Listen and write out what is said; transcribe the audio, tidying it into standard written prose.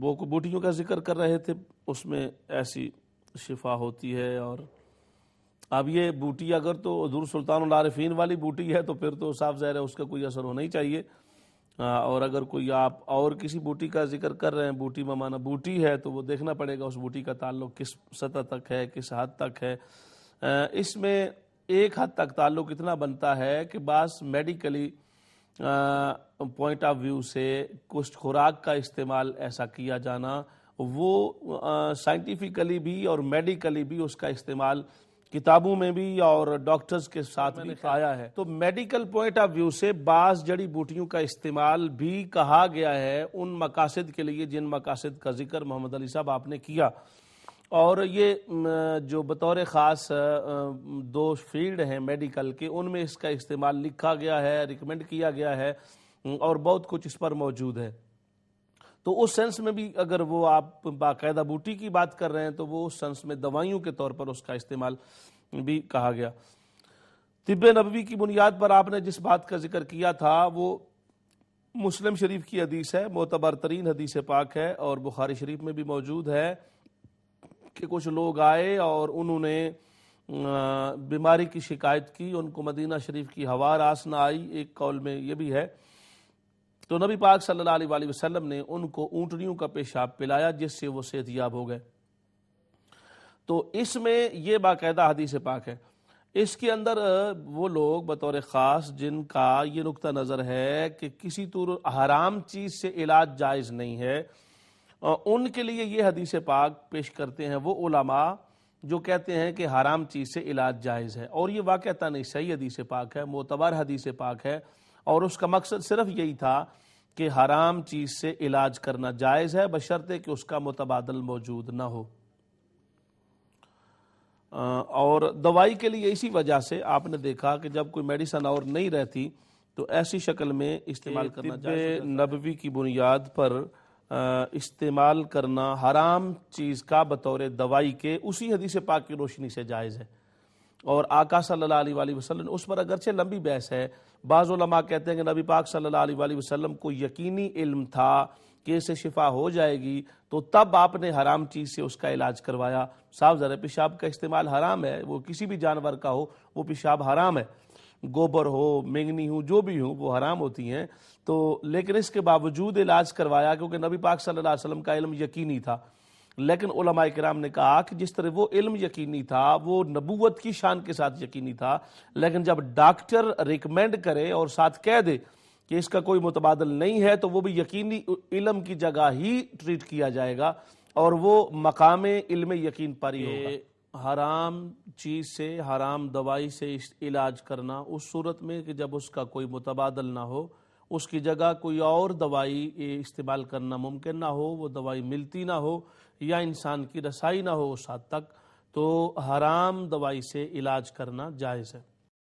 وہ بوٹیوں کا ذکر کر رہے تھے، اس میں ایسی شفا ہوتی ہے. اور اب یہ بوٹی اگر تو حضور سلطان العارفین والی بوٹی ہے تو پھر تو صاف ظاہر ہے اس کا کوئی اثر ہونا ہی چاہیے. اور اگر کوئی آپ اور کسی بوٹی کا ذکر کر رہے ہیں، بوٹی ممانا بوٹی ہے، تو وہ دیکھنا پڑے گا اس بوٹی کا تعلق کس سطح تک ہے، کس حد تک ہے. اس میں ایک حد تک تعلق اتنا بنتا ہے کہ بعض میڈیکلی پوائنٹ آف ویو سے کچھ خوراک کا استعمال ایسا کیا جانا، وہ سائنٹیفکلی بھی اور میڈیکلی بھی اس کا استعمال کتابوں میں بھی اور ڈاکٹرز کے ساتھ بھی آیا ہے. تو میڈیکل پوائنٹ آف ویو سے بعض جڑی بوٹیوں کا استعمال بھی کہا گیا ہے ان مقاصد کے لیے جن مقاصد کا ذکر محمد علی صاحب آپ نے کیا. اور یہ جو بطور خاص دو فیلڈ ہیں میڈیکل کے، ان میں اس کا استعمال لکھا گیا ہے، ریکمینڈ کیا گیا ہے، اور بہت کچھ اس پر موجود ہے. تو اس سینس میں بھی اگر وہ آپ باقاعدہ بوٹی کی بات کر رہے ہیں تو وہ اس سینس میں دوائیوں کے طور پر اس کا استعمال بھی کہا گیا. طب نبوی کی بنیاد پر آپ نے جس بات کا ذکر کیا تھا وہ مسلم شریف کی حدیث ہے، معتبر ترین حدیث پاک ہے، اور بخاری شریف میں بھی موجود ہے کہ کچھ لوگ آئے اور انہوں نے بیماری کی شکایت کی، ان کو مدینہ شریف کی ہوا راس نہ آئی، ایک قول میں یہ بھی ہے. تو نبی پاک صلی اللہ علیہ وآلہ وسلم نے ان کو اونٹنیوں کا پیشاب پلایا جس سے وہ صحت یاب ہو گئے. تو اس میں یہ باقاعدہ حدیث پاک ہے. اس کے اندر وہ لوگ بطور خاص جن کا یہ نقطہ نظر ہے کہ کسی طور حرام چیز سے علاج جائز نہیں ہے، ان کے لیے یہ حدیث پاک پیش کرتے ہیں وہ علماء جو کہتے ہیں کہ حرام چیز سے علاج جائز ہے. اور یہ واقعتاً نہیں صحیح حدیث پاک ہے، معتبر حدیث پاک ہے، اور اس کا مقصد صرف یہی تھا کہ حرام چیز سے علاج کرنا جائز ہے بشرطے کہ اس کا متبادل موجود نہ ہو. اور دوائی کے لیے اسی وجہ سے آپ نے دیکھا کہ جب کوئی میڈیسن اور نہیں رہتی تو ایسی شکل میں استعمال کرنا جائز. طب نبوی کی بنیاد پر استعمال کرنا حرام چیز کا بطور دوائی کے اسی حدیث پاک کی روشنی سے جائز ہے. اور آقا صلی اللہ علیہ وآلہ وسلم اس پر اگرچہ لمبی بحث ہے. بعض علماء کہتے ہیں کہ نبی پاک صلی اللہ علیہ وآلہ وسلم کو یقینی علم تھا کہ اسے شفا ہو جائے گی، تو تب آپ نے حرام چیز سے اس کا علاج کروایا. صاف ظاہر پیشاب کا استعمال حرام ہے، وہ کسی بھی جانور کا ہو وہ پیشاب حرام ہے، گوبر ہو، مینگنی ہو، جو بھی ہو وہ حرام ہوتی ہیں. تو لیکن اس کے باوجود علاج کروایا کیونکہ نبی پاک صلی اللہ علیہ وسلم کا علم یقینی تھا. لیکن علماء کرام نے کہا کہ جس طرح وہ علم یقینی تھا وہ نبوت کی شان کے ساتھ یقینی تھا، لیکن جب ڈاکٹر ریکمینڈ کرے اور ساتھ کہہ دے کہ اس کا کوئی متبادل نہیں ہے تو وہ بھی یقینی علم کی جگہ ہی ٹریٹ کیا جائے گا اور وہ مقام علم یقین پر ہی ہوگا. حرام چیز سے، حرام دوائی سے علاج کرنا اس صورت میں کہ جب اس کا کوئی متبادل نہ ہو، اس کی جگہ کوئی اور دوائی استعمال کرنا ممکن نہ ہو، وہ دوائی ملتی نہ ہو یا انسان کی رسائی نہ ہو اس حد تک، تو حرام دوائی سے علاج کرنا جائز ہے.